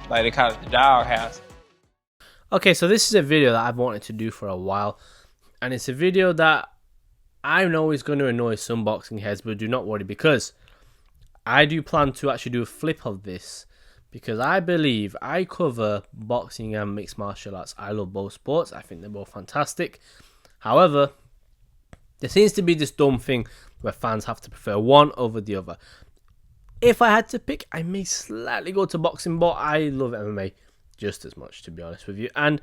Like they call it the doghouse. Okay, so this is a video that I've wanted to do for a while, and it's a video that I know is going to annoy some boxing heads, but do not worry, because I do plan to actually do a flip of this, because I believe I cover boxing and mixed martial arts. I love both sports. I think they're both fantastic. However, there seems to be this dumb thing where fans have to prefer one over the other. If I had to pick, I may slightly go to boxing, but I love MMA just as much, to be honest with you. And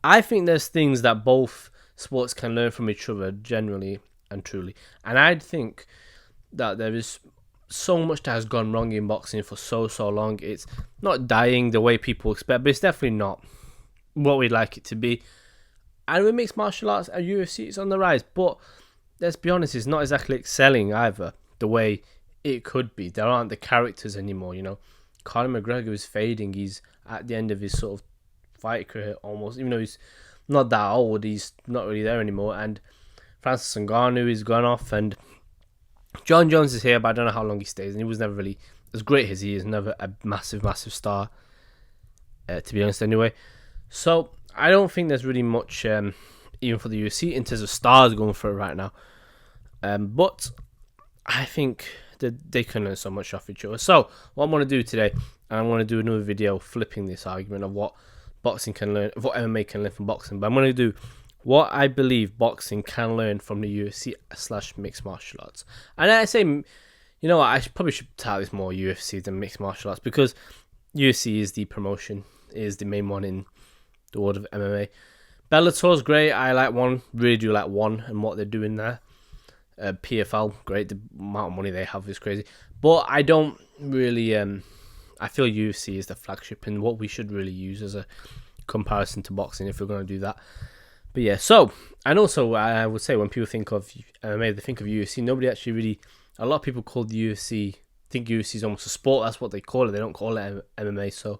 I think there's things that both sports can learn from each other, generally and truly. And I think that there is so much that has gone wrong in boxing for so long. It's not dying the way people expect, but it's definitely not what we'd like it to be. And with mixed martial arts and UFC, it's on the rise. But let's be honest, it's not exactly excelling either the way it could be. There aren't the characters anymore, you know. Conor McGregor is fading. He's at the end of his sort of fight career almost. Even though he's not that old, he's not really there anymore. And Francis Ngannou is gone off, and John Jones is here, but I don't know how long he stays. And he was never really as great as he is. Never a massive star, to be honest. Anyway, so I don't think there's really much, even for the UFC, in terms of stars going for it right now. But I think that they can learn so much off each other. So what I'm going to do today, and I'm going to do another video flipping this argument of what boxing can learn, what MMA can learn from boxing. But I'm going to do what I believe boxing can learn from the UFC / mixed martial arts. And I say, you know what, I probably should title this more UFC than mixed martial arts, because UFC is the promotion, is the main one in the world of MMA. Bellator's great. I like one, really do like one, and what they're doing there. PFL, great. The amount of money they have is crazy. But I don't really, I feel UFC is the flagship and what we should really use as a comparison to boxing if we're going to do that. But yeah, so, and also I would say when people think of MMA, they think of UFC. Nobody actually really, a lot of people call the UFC, think UFC is almost a sport. That's what they call it. They don't call it MMA. So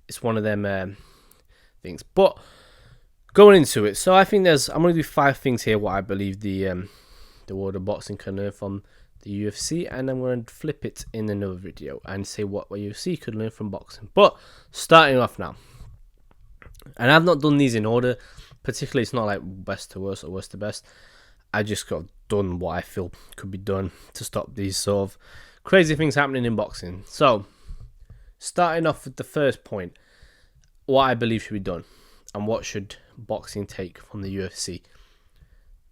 it's one of them things. But going into it, so I think I'm going to do 5 things here what I believe the world of boxing can learn from the UFC, and I'm going to flip it in another video and say what UFC could learn from boxing. But starting off now, and I've not done these in order, particularly it's not like best to worst or worst to best. I just got done what I feel could be done to stop these sort of crazy things happening in boxing. So starting off with the first point, what I believe should be done and what should boxing take from the UFC.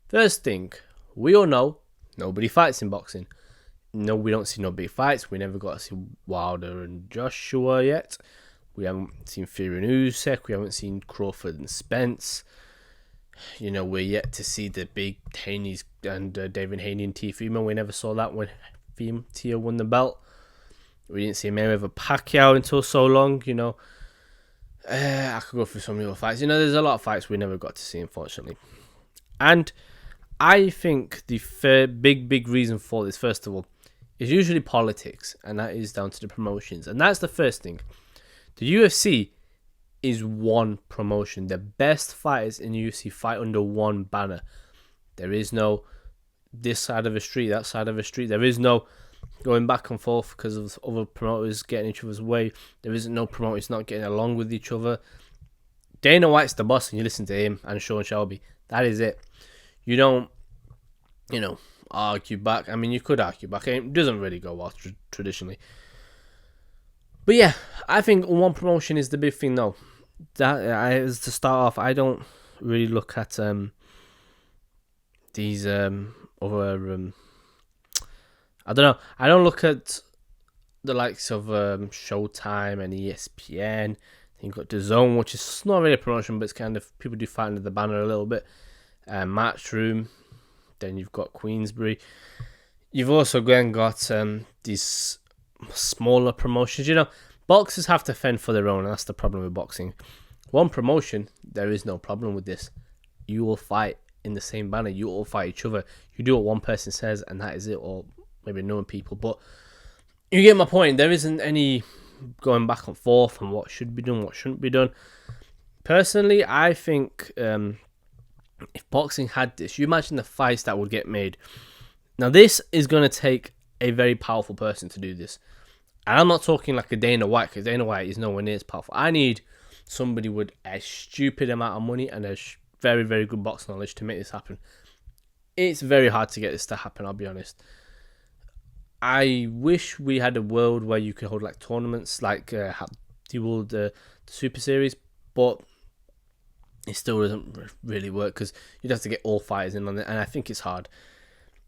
First thing, we all know nobody fights in boxing. No, we don't see no big fights. We never got to see Wilder and Joshua yet. We haven't seen Fury and Usyk. We haven't seen Crawford and Spence. You know, we're yet to see the big Haney's and David Haney and Teofimo. We never saw that when Teo won the belt. We didn't see Mayweather Pacquiao until so long, you know. I could go through some other fights. You know, there's a lot of fights we never got to see, unfortunately. And I think the big reason for this, first of all, is usually politics, and that is down to the promotions. And that's the first thing. The UFC is one promotion. The best fighters in the UFC fight under one banner. There is no this side of a street, that side of a street. There is no going back and forth because of other promoters getting each other's way. There isn't no promoters not getting along with each other. Dana White's the boss, and you listen to him and Sean Shelby. That is it. You don't, argue back. I mean, you could argue back. It doesn't really go well traditionally. But yeah, I think one promotion is the big thing, though. As to start off, I don't really look at these other. I don't know. I don't look at the likes of Showtime and ESPN. You've got DAZN, which is not really a promotion, but it's kind of, people do fight under the banner a little bit. Matchroom. Then you've got Queensberry. You've also got these smaller promotions. You know, boxers have to fend for their own. That's the problem with boxing. One promotion, there is no problem with this. You will fight in the same banner. You all fight each other. You do what one person says, and that is it. Or maybe knowing people, but you get my point. There isn't any going back and forth on what should be done, what shouldn't be done. Personally, I think if boxing had this, you imagine the fights that would get made. Now, this is going to take a very powerful person to do this. And I'm not talking like a Dana White, because Dana White is nowhere near as powerful. I need somebody with a stupid amount of money and a very, very good boxing knowledge to make this happen. It's very hard to get this to happen, I'll be honest. I wish we had a world where you could hold like tournaments, like the Super Series, but it still doesn't really work because you'd have to get all fighters in on it, and I think it's hard.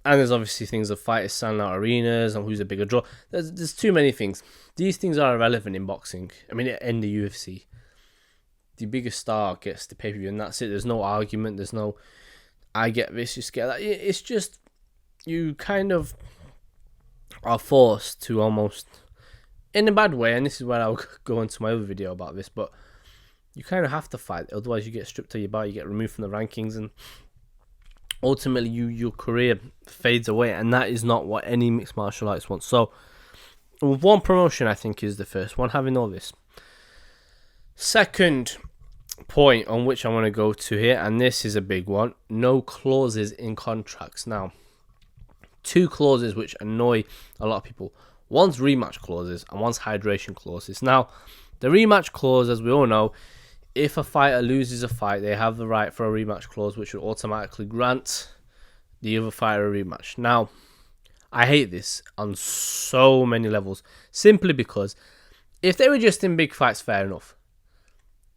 And there's obviously things of fighters selling out arenas and who's a bigger draw. There's too many things. These things are irrelevant in boxing. I mean, in the UFC, the biggest star gets the pay-per-view, and that's it. There's no argument. There's no, I get this, you get that. It's just, you kind of are forced to almost, in a bad way, and this is where I'll go into my other video about this, but you kind of have to fight. Otherwise, you get stripped of your belt, you get removed from the rankings, and ultimately your career fades away, and that is not what any mixed martial arts wants. So one promotion, I think, is the first one, having all this. Second point on which I want to go to here, and this is a big one, no clauses in contracts. Now, two clauses which annoy a lot of people. One's rematch clauses and one's hydration clauses. Now, the rematch clause, as we all know, if a fighter loses a fight, they have the right for a rematch clause, which would automatically grant the other fighter a rematch. Now, I hate this on so many levels, simply because if they were just in big fights, fair enough.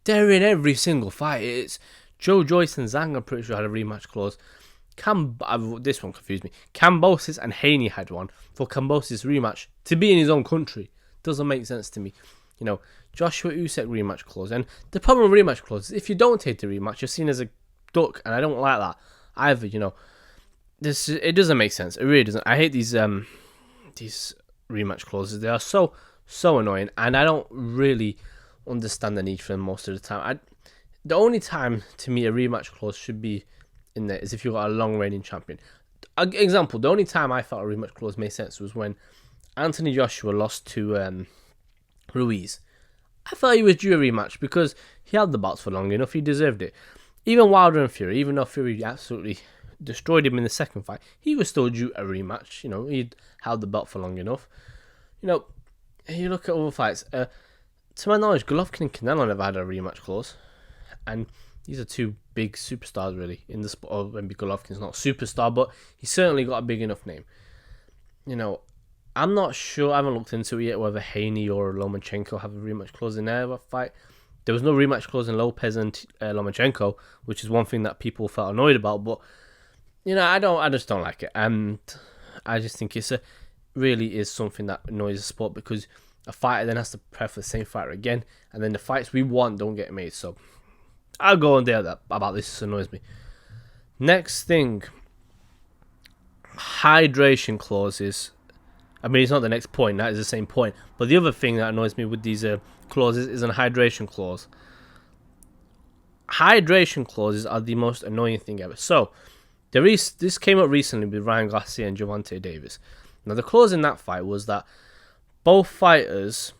They're in every single fight. It's Joe Joyce and Zhang, I'm pretty sure, had a rematch clause. This one confused me. Kambosos and Haney had one for Kambosos' rematch to be in his own country. Doesn't make sense to me. You know, Joshua Usyk rematch clause. And the problem with rematch clause is if you don't take the rematch, you're seen as a duck, and I don't like that either. You know, it doesn't make sense. It really doesn't. I hate these rematch clauses. They are so annoying, and I don't really understand the need for them most of the time. The only time to me a rematch clause should be in there is if you've got a long reigning champion. Example, the only time I felt a rematch clause made sense was when Anthony Joshua lost to Ruiz. I thought he was due a rematch because he held the belts for long enough. He deserved it. Even Wilder and Fury, even though Fury absolutely destroyed him in the second fight, he was still due a rematch. You know, he'd held the belt for long enough. You know, you look at other fights. To my knowledge, Golovkin and Canelo never had a rematch clause, and these are two big superstars really in the sport. Or maybe Golovkin's not a superstar, but he's certainly got a big enough name. You know, I'm not sure, I haven't looked into it yet, whether Haney or Lomachenko have a rematch clause in their fight. There was no rematch clause in Lopez and Lomachenko, which is one thing that people felt annoyed about, but, you know, I just don't like it. And I just think really is something that annoys the sport, because a fighter then has to prepare for the same fighter again, and then the fights we want don't get made. So I'll go on there about this. This annoys me. Next thing, hydration clauses. I mean, it's not the next point, that is the same point. But the other thing that annoys me with these clauses is an hydration clause. Hydration clauses are the most annoying thing ever. So, this came up recently with Ryan Garcia and Gervonta Davis. Now, the clause in that fight was that both fighters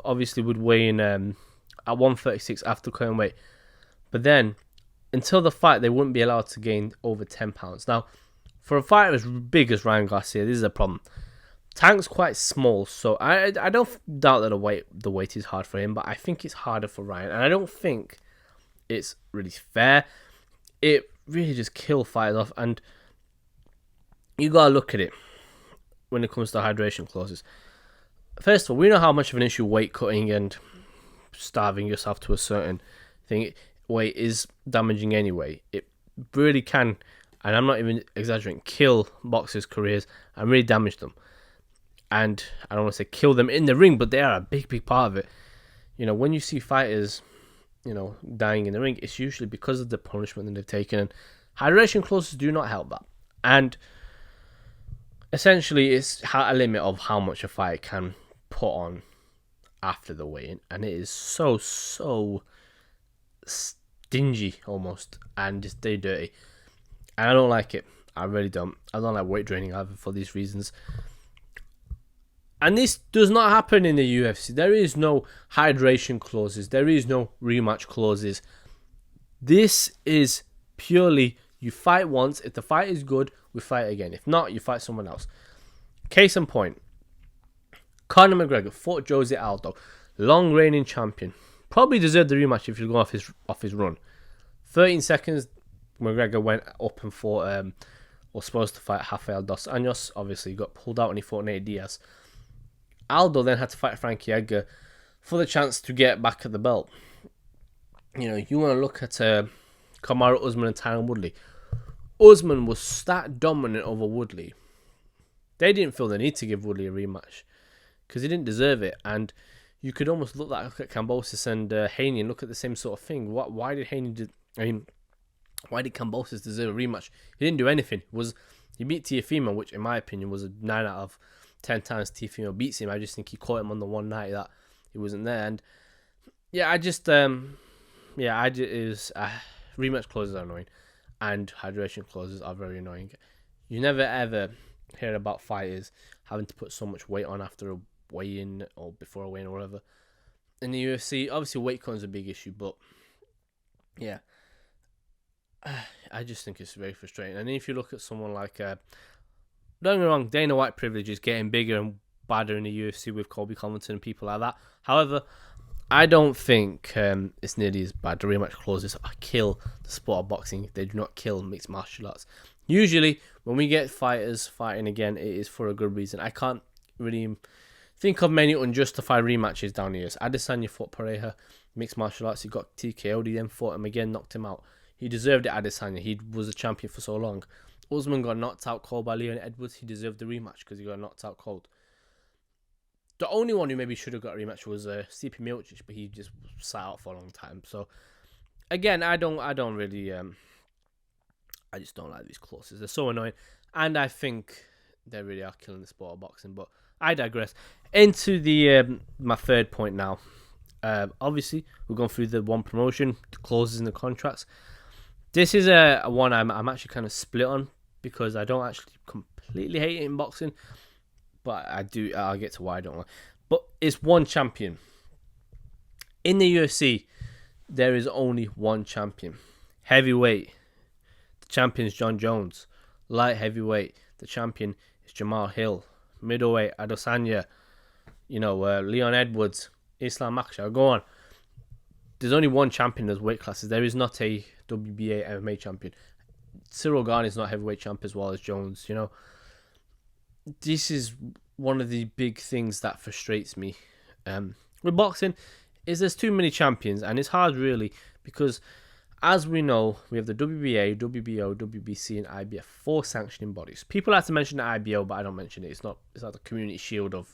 obviously would weigh in at 136 after cutting weight. But then, until the fight, they wouldn't be allowed to gain over 10 pounds. Now, for a fighter as big as Ryan Garcia, this is a problem. Tank's quite small, so I don't doubt that the weight is hard for him, but I think it's harder for Ryan, and I don't think it's really fair. It really just kills fighters off, and you gotta look at it when it comes to hydration clauses. First of all, we know how much of an issue weight cutting and starving yourself to a certain thing weight is damaging anyway. It really can, and I'm not even exaggerating, kill boxers' careers and really damage them. And I don't want to say kill them in the ring, but they are a big part of it. You know, when you see fighters, you know, dying in the ring, it's usually because of the punishment that they've taken. And hydration clauses do not help that. And essentially, it's a limit of how much a fighter can put on after the weigh-in. And it is so stingy almost, and just stay dirty. And I don't like it. I really don't. I don't like weight training either for these reasons. And this does not happen in the UFC. There is no hydration clauses. There is no rematch clauses. This is purely you fight once. If the fight is good, we fight again. If not, you fight someone else. Case in point, Conor McGregor fought Jose Aldo, long reigning champion. Probably deserved the rematch if you go off his run. 13 seconds, McGregor went up and fought, was supposed to fight Rafael dos Anjos. Obviously, he got pulled out and he fought Nate Diaz. Aldo then had to fight Frankie Edgar for the chance to get back at the belt. You know, you want to look at Kamaru Usman and Tyron Woodley. Usman was that dominant over Woodley. They didn't feel the need to give Woodley a rematch because he didn't deserve it. And you could almost look at Kambosos and Haney and look at the same sort of thing. Why did why did Kambosos deserve a rematch? He didn't do anything. He beat Teofimo, which in my opinion was a 9 out of 10 times Teofimo beats him. I just think he caught him on the one night that he wasn't there. And yeah, rematch clauses are annoying, and hydration clauses are very annoying. You never ever hear about fighters having to put so much weight on after a weigh-in or before a weigh-in or whatever. In the UFC, obviously weight cut is a big issue, but yeah, I just think it's very frustrating. And if you look at someone like, don't get me wrong, Dana White privilege is getting bigger and badder in the UFC with Colby Covington and people like that. However, I don't think it's nearly as bad. The rematch clauses kill the sport of boxing. They do not kill mixed martial arts. Usually, when we get fighters fighting again, it is for a good reason. I can't really think of many unjustified rematches down here. Adesanya fought Pereira, mixed martial arts. He got TKO'd. He then fought him again, knocked him out. He deserved it, Adesanya. He was a champion for so long. Usman got knocked out cold by Leon Edwards. He deserved the rematch because he got knocked out cold. The only one who maybe should have got a rematch was Stipe Miocic, but he just sat out for a long time. So again, I don't really, I just don't like these clauses. They're so annoying, and I think they really are killing the sport of boxing. But I digress. Into the my third point now. Obviously, we're going through the one promotion, the clauses in the contracts. This is a one I'm actually kind of split on because I don't actually completely hate it in boxing. But I'll get to why I don't like. But it's one champion. In the UFC, there is only one champion. Heavyweight, the champion is John Jones. Light heavyweight, the champion is Jamal Hill. Middleweight, Adesanya. Leon Edwards, Islam Makhachev. Go on. There's only one champion in those weight classes. There is not a WBA MMA champion. Cyril Gane is not heavyweight champ as well as Jones, This is one of the big things that frustrates me with boxing is there's too many champions, and it's hard really because as we know, we have the WBA, WBO, WBC and IBF, 4 sanctioning bodies. People like to mention the IBO, but I don't mention it. It's like the community shield of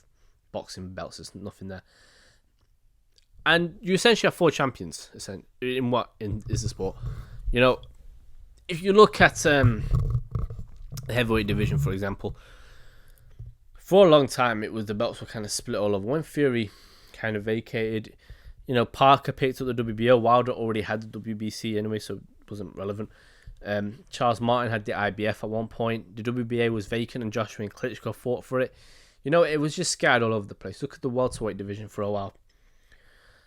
boxing belts. There's nothing there. And you essentially have 4 champions in is the sport. If you look at the heavyweight division, for example, for a long time, it was the belts were kind of split all over. When Fury kind of vacated, Parker picked up the WBO. Wilder already had the WBC anyway, so it wasn't relevant. Charles Martin had the IBF at one point. The WBA was vacant, and Joshua and Klitschko fought for it. It was just scattered all over the place. Look at the welterweight division for a while.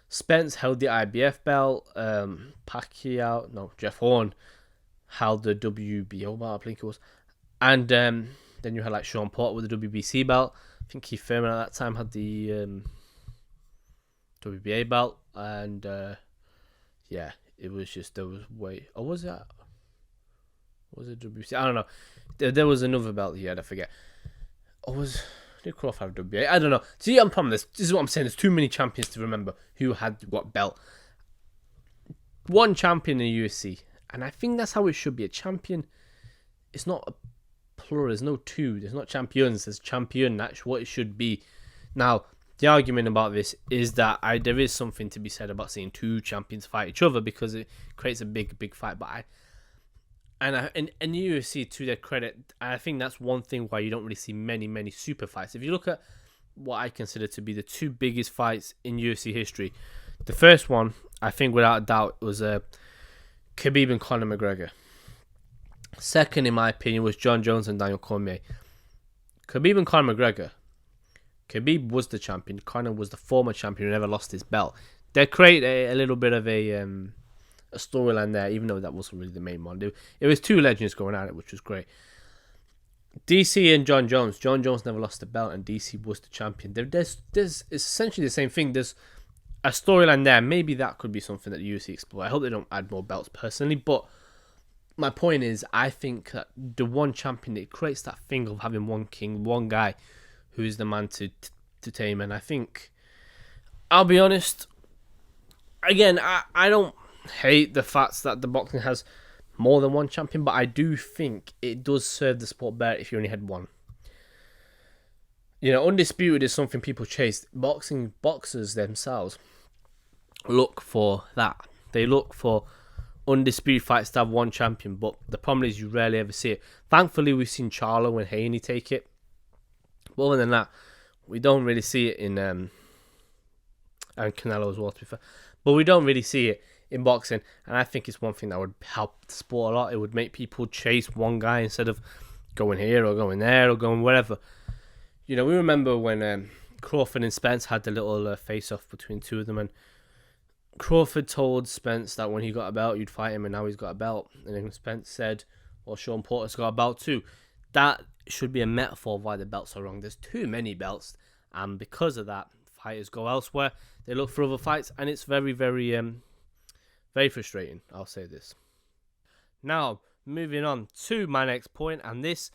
Spence held the IBF belt. Jeff Horn held the WBO belt, I think it was. And then you had like Sean Porter with the WBC belt. I think Keith Thurman at that time had the WBA belt. And it was just, there was way. Or was it WBC? I don't know. There was another belt he had, I forget. Did Crawford have WBA? I don't know. See, I'm problem. This is what I'm saying. There's too many champions to remember who had what belt. One champion in the UFC. And I think that's how it should be. A champion, it's not a plural. There's no two. There's not champions. There's champion. That's what it should be. Now, the argument about this is that there is something to be said about seeing 2 champions fight each other because it creates a big fight. But in the UFC, to their credit, I think that's one thing why you don't really see many super fights. If you look at what I consider to be the 2 biggest fights in UFC history, the first one, I think without a doubt, was Khabib and Conor McGregor. Second, in my opinion, was John Jones and Daniel Cormier. Khabib and Conor McGregor Khabib was the champion. Conor was the former champion who never lost his belt. They create a little bit of a storyline there, even though that wasn't really the main one. It was two legends going at it, which was great. DC and John Jones. John Jones never lost the belt, and DC was the champion. There's essentially the same thing. There's a storyline there. Maybe that could be something that the UFC explore. I hope they don't add more belts personally, but my point is, I think that the one champion, it creates that thing of having one king, one guy who is the man to tame. And I think, I'll be honest, again, I don't hate the fact that the boxing has more than one champion, but I do think it does serve the sport better if you only had one. You know, undisputed is something people chase. Boxers themselves look for that. They look for undisputed fights to have one champion, but the problem is you rarely ever see it. Thankfully, we've seen Charlo and Haney take it, but other than that, we don't really see it in and Canelo as well, to be fair, but we don't really see it in boxing, and I think it's one thing that would help the sport a lot. It would make people chase one guy instead of going here or going there or going wherever. You know, we remember when Crawford and Spence had the little face-off between two of them, and Crawford told Spence that when he got a belt, you'd fight him, and now he's got a belt. And then Spence said, well, Sean Porter's got a belt too. That should be a metaphor of why the belts are wrong. There's too many belts, and because of that, fighters go elsewhere. They look for other fights, and it's very, very, very frustrating. I'll say this. Now, moving on to my next point, and this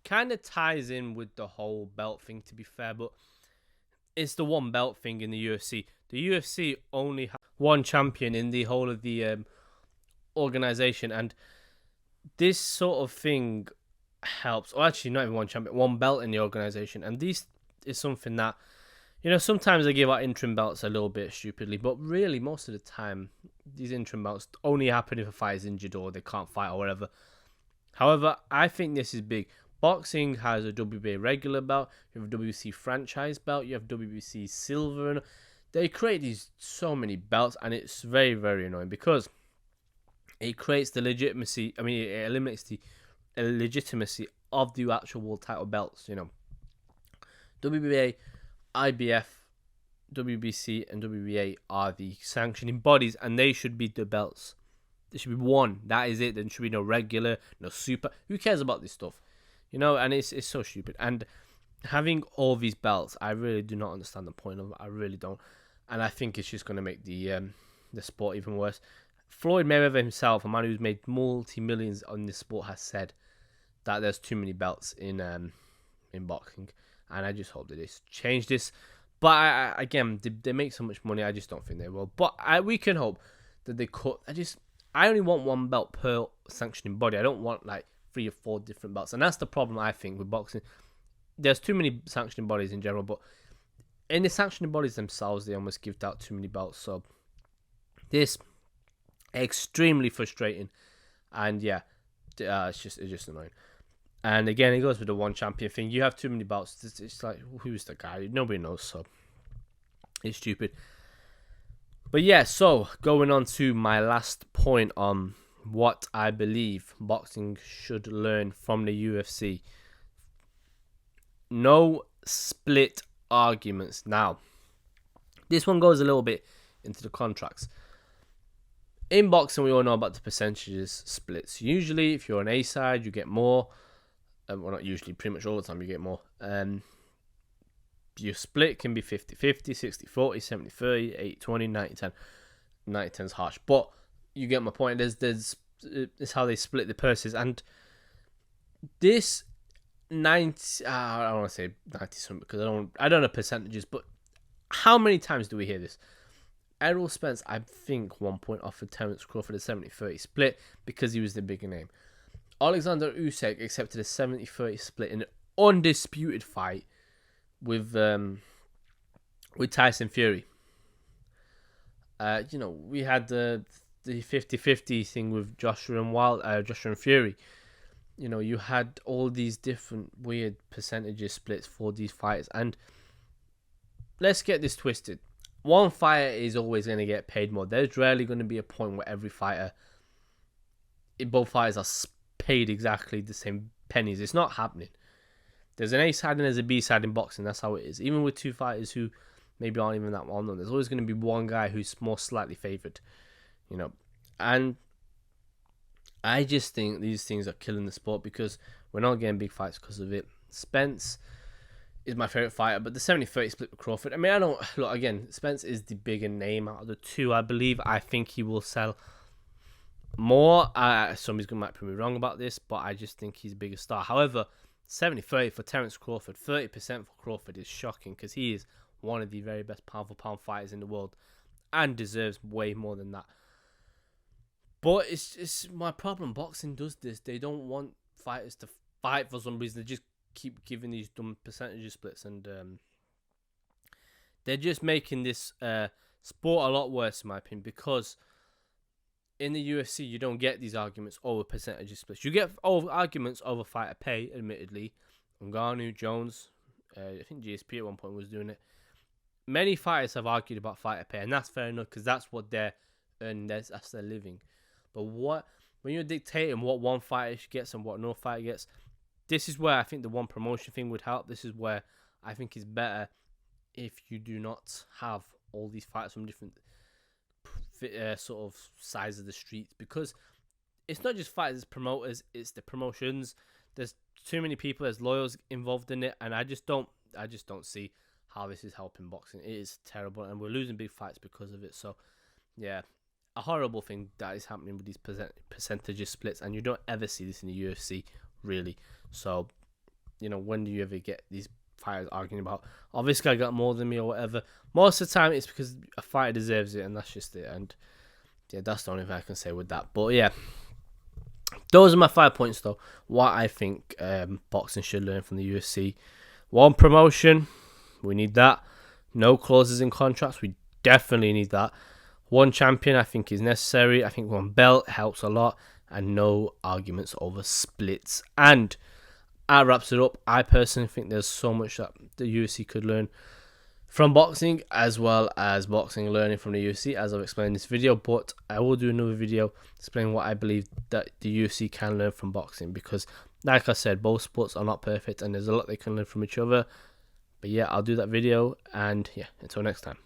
kind of ties in with the whole belt thing, to be fair, but it's the one belt thing in the UFC. The UFC only has one champion in the whole of the organization, and this sort of thing helps. Or actually, not even one champion, one belt in the organization, and this is something that, you know, sometimes they give out interim belts a little bit stupidly, but really most of the time, these interim belts only happen if a fight is injured or they can't fight or whatever. However, I think this is big. Boxing has a WBA regular belt, you have a WBC franchise belt, you have WBC silver, and they create these so many belts, and it's very, very annoying because it creates the legitimacy. I mean, it eliminates the legitimacy of the actual world title belts. You know, WBA, IBF, WBC, and WBA are the sanctioning bodies, and they should be the belts. There should be one. That is it. There should be no regular, no super. Who cares about this stuff? You know, and it's so stupid. And having all these belts, I really do not understand the point of it. I really don't. And I think it's just going to make the sport even worse. Floyd Mayweather himself, a man who's made multi-millions on this sport, has said that there's too many belts in boxing. And I just hope that they change this. But again, they make so much money, I just don't think they will. But we can hope that they cut. I only want one belt per sanctioning body. I don't want like 3 or 4 different belts. And that's the problem, I think, with boxing. There's too many sanctioning bodies in general, but in the sanctioning bodies themselves, they almost give out too many belts. So this extremely frustrating, and yeah, it's just annoying. And again, it goes with the one champion thing. You have too many belts. It's like, who's the guy? Nobody knows. So it's stupid. But yeah, so going on to my last point on what I believe boxing should learn from the UFC. No split arguments. Now, this one goes a little bit into the contracts. In boxing, we all know about the percentages splits. Usually, if you're an A side, you get more. Well, not usually, pretty much all the time you get more. Your split can be 50-50, 60-40, 70-30, 80-20, 90-10. 90-10 is harsh, but you get my point. It's how they split the purses, and this 90. I don't want to say 90 something because I don't know percentages, but how many times do we hear this? Errol Spence, I think, 1 point offered Terence Crawford a 70-30 split because he was the bigger name. Alexander Usyk accepted a 70-30 split in an undisputed fight with Tyson Fury. You know, we had the 50-50 thing with Joshua and Fury. You know, you had all these different weird percentages splits for these fighters, and let's get this twisted. One fighter is always going to get paid more. There's rarely going to be a point where both fighters are paid exactly the same pennies. It's not happening. There's an A side and there's a B side in boxing. That's how it is. Even with two fighters who maybe aren't even that well known, there's always going to be one guy who's more slightly favored, you know. And I just think these things are killing the sport because we're not getting big fights because of it. Spence is my favorite fighter, but the 70-30 split with Crawford. I mean, I don't look again. Spence is the bigger name out of the two. I believe. I think he will sell more. Somebody's gonna might prove me wrong about this, but I just think he's a bigger star. However, 70-30 for Terence Crawford, 30% for Crawford is shocking because he is one of the very best pound for pound fighters in the world and deserves way more than that. But it's my problem. Boxing does this. They don't want fighters to fight for some reason. They just keep giving these dumb percentage splits, and they're just making this sport a lot worse, in my opinion, because in the UFC you don't get these arguments over percentage splits. You get arguments over fighter pay, admittedly. Ngannou, Jones, I think GSP at one point was doing it. Many fighters have argued about fighter pay, and that's fair enough because that's what they're earning. That's their living. But when you're dictating what one fighter gets and what no fighter gets, this is where I think the one promotion thing would help. This is where I think it's better if you do not have all these fighters from different sort of sides of the streets, because it's not just fighters, it's promoters, it's the promotions. There's too many people, there's lawyers involved in it, and I just don't see how this is helping boxing. It is terrible, and we're losing big fights because of it. So, yeah, a horrible thing that is happening with these percentage splits, and you don't ever see this in the UFC, really. So, when do you ever get these fighters arguing about, oh, this guy got more than me or whatever? Most of the time, it's because a fighter deserves it, and that's just it. And yeah, that's the only thing I can say with that. But yeah, those are my 5 points, though. What I think boxing should learn from the UFC: one, promotion. We need that. No clauses in contracts. We definitely need that. One champion, I think, is necessary. I think one belt helps a lot. And no arguments over splits. And that wraps it up. I personally think there's so much that the UFC could learn from boxing, as well as boxing learning from the UFC, as I've explained in this video. But I will do another video explaining what I believe that the UFC can learn from boxing, because, like I said, both sports are not perfect and there's a lot they can learn from each other. But yeah, I'll do that video, and yeah, until next time.